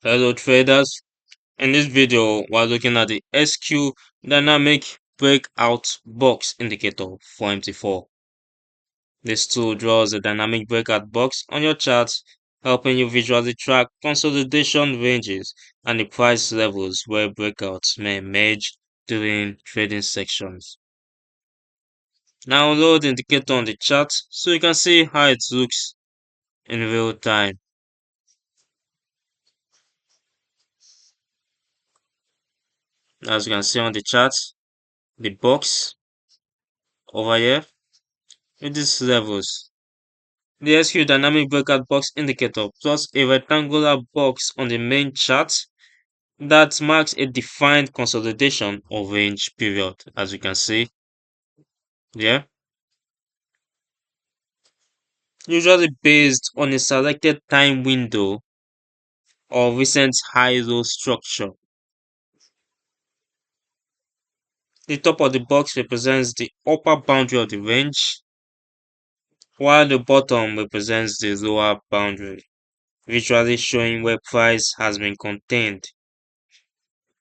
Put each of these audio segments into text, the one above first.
Hello traders, in this video we're looking at the SQ dynamic breakout box indicator for MT4. This tool draws a dynamic breakout box on your chart, helping you visually track consolidation ranges and the price levels where breakouts may emerge during trading sections. Now load the indicator on the chart so you can see how it looks in real time. As you can see on the chart, the box over here with these levels. The SQ dynamic breakout box indicator plus a rectangular box on the main chart that marks a defined consolidation or range period, as you can see. Yeah. Usually based on a selected time window or recent high-low structure. The top of the box represents the upper boundary of the range, while the bottom represents the lower boundary, visually showing where price has been contained.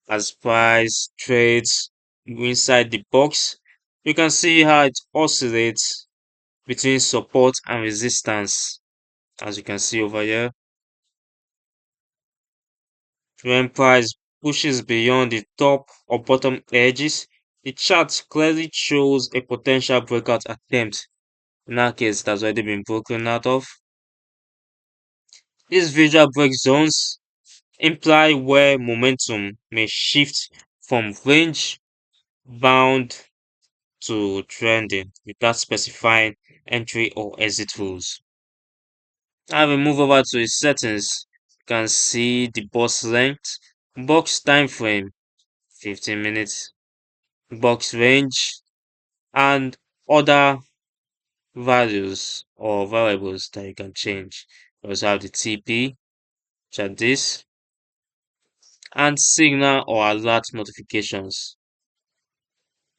As price trades inside the box, you can see how it oscillates between support and resistance, as you can see over here. When price pushes beyond the top or bottom edges, the chart clearly shows a potential breakout attempt. In our case, it has already been broken out of. These visual break zones imply where momentum may shift from range bound to trending without specifying entry or exit rules. I will move over to its settings. You can see the box length, box time frame, 15 minutes, box range, and other values or variables that you can change. You also have the TP, check this, and signal or alert notifications.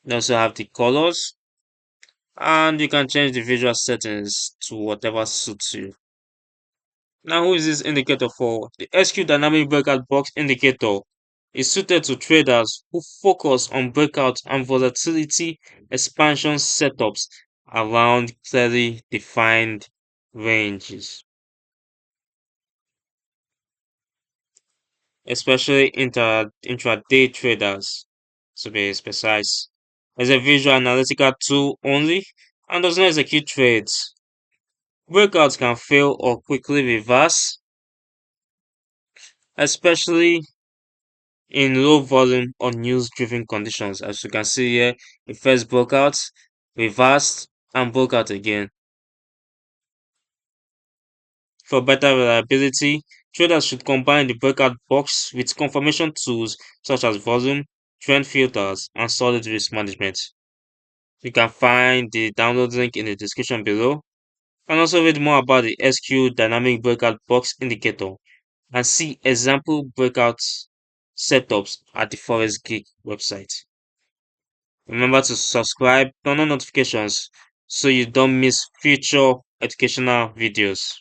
You also have the colors, and you can change the visual settings to whatever suits you. Now, who is this indicator for? The SQ Dynamic Breakout Box indicator is suited to traders who focus on breakout and volatility expansion setups around clearly defined ranges, especially intraday traders, to be precise. As a visual analytical tool only and does not execute trades. Breakouts can fail or quickly reverse, especially in low volume or news driven conditions. As you can see here, it first broke out, reversed, and broke out again. For better reliability, traders should combine the breakout box with confirmation tools such as volume, trend filters, and solid risk management. You can find the download link in the description below and also read more about the SQ dynamic breakout box indicator and see example breakout setups at the Forex Geek website. Remember to subscribe, turn on notifications so you don't miss future educational videos.